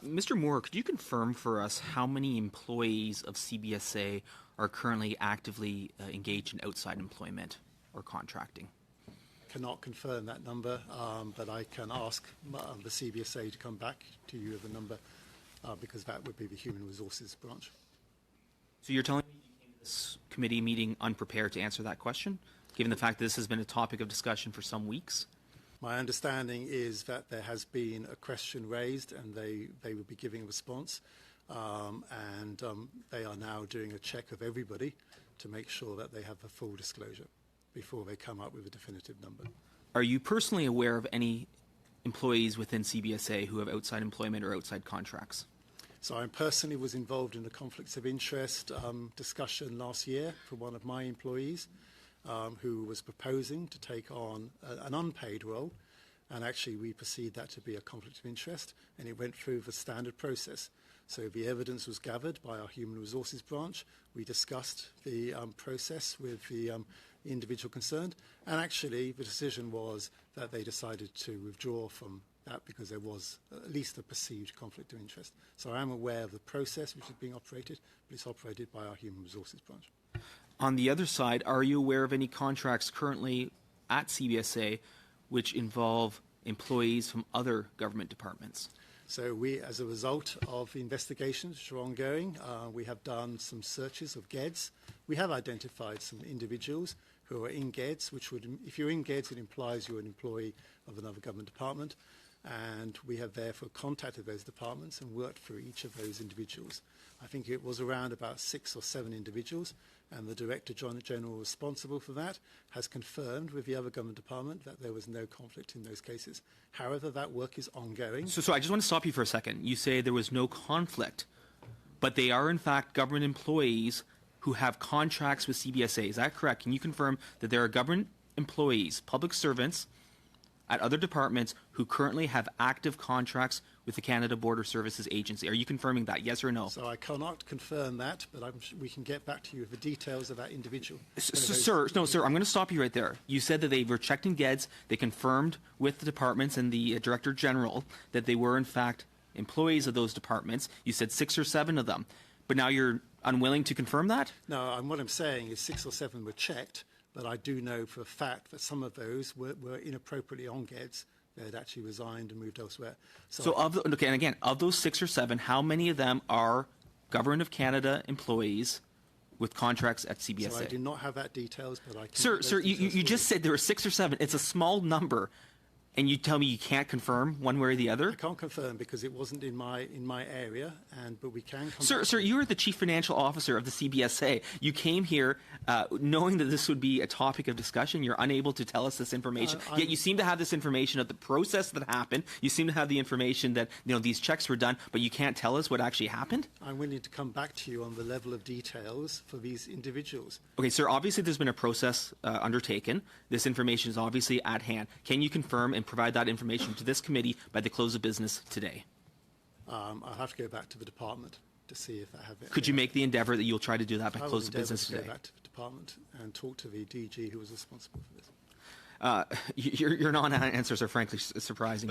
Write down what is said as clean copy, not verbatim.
Mr. Moore, could you confirm for us how many employees of CBSA are currently actively engaged in outside employment or contracting? Cannot confirm that number, but I can ask the CBSA to come back to you with a number because that would be the Human Resources branch. So you're telling me you came to this committee meeting unprepared to answer that question, given the fact that this has been a topic of discussion for some weeks? My understanding is that there has been a question raised and they will be giving a response and they are now doing a check of everybody to make sure that they have a full disclosure before they come up with a definitive number. Are you personally aware of any employees within CBSA who have outside employment or outside contracts? So I personally was involved in a conflicts of interest discussion last year for one of my employees who was proposing to take on an unpaid role, and actually we perceived that to be a conflict of interest, and it went through the standard process. So the evidence was gathered by our Human Resources branch. We discussed the process with the individual concerned, and actually the decision was that they decided to withdraw from that because there was at least a perceived conflict of interest. So I am aware of the process which is being operated, but it's operated by our Human Resources branch. On the other side, are you aware of any contracts currently at CBSA which involve employees from other government departments? So we, as a result of the investigations which are ongoing, we have done some searches of GEDs. We have identified some individuals who are in GEDs, which would, if you're in GEDs, it implies you're an employee of another government department. And we have therefore contacted those departments and worked through each of those individuals. I think it was around about 6 or 7 individuals, and the Director General responsible for that has confirmed with the other government department that there was no conflict in those cases. However, that work is ongoing. So I just want to stop you for a second. You say there was no conflict, but they are in fact government employees who have contracts with CBSA. Is that correct? Can you confirm that there are government employees, public servants, at other departments who currently have active contracts with the Canada Border Services Agency? Are you confirming that, yes or no? So I cannot confirm that, but we can get back to you with the details of that individual. Sir, I'm going to stop you right there. You said that they were checked in GEDs, they confirmed with the departments and the Director General that they were in fact employees of those departments. You said 6 or 7 of them, but now you're unwilling to confirm that? No, what I'm saying is 6 or 7 were checked, but I do know for a fact that some of those were inappropriately on GEDs. They had actually resigned and moved elsewhere. So okay, and again, of those 6 or 7, how many of them are Government of Canada employees with contracts at CBSA? So I do not have that details, but I can... Sir, you just said there were 6 or 7. It's a small number. And you tell me you can't confirm one way or the other? I can't confirm because it wasn't in my area, but we can confirm. Sir, you are the Chief Financial Officer of the CBSA. You came here knowing that this would be a topic of discussion. You're unable to tell us this information. Yet you seem to have this information of the process that happened. You seem to have the information that these checks were done, but you can't tell us what actually happened? I'm willing to come back to you on the level of details for these individuals. Okay, sir, obviously there's been a process undertaken. This information is obviously at hand. Can you confirm and provide that information to this committee by the close of business today? I'll have to go back to the department to see if I have it. Could you make the endeavour that you'll try to do that by close of business today? I will go back to the department and talk to the DG who was responsible for this. Your non-answers are frankly surprising.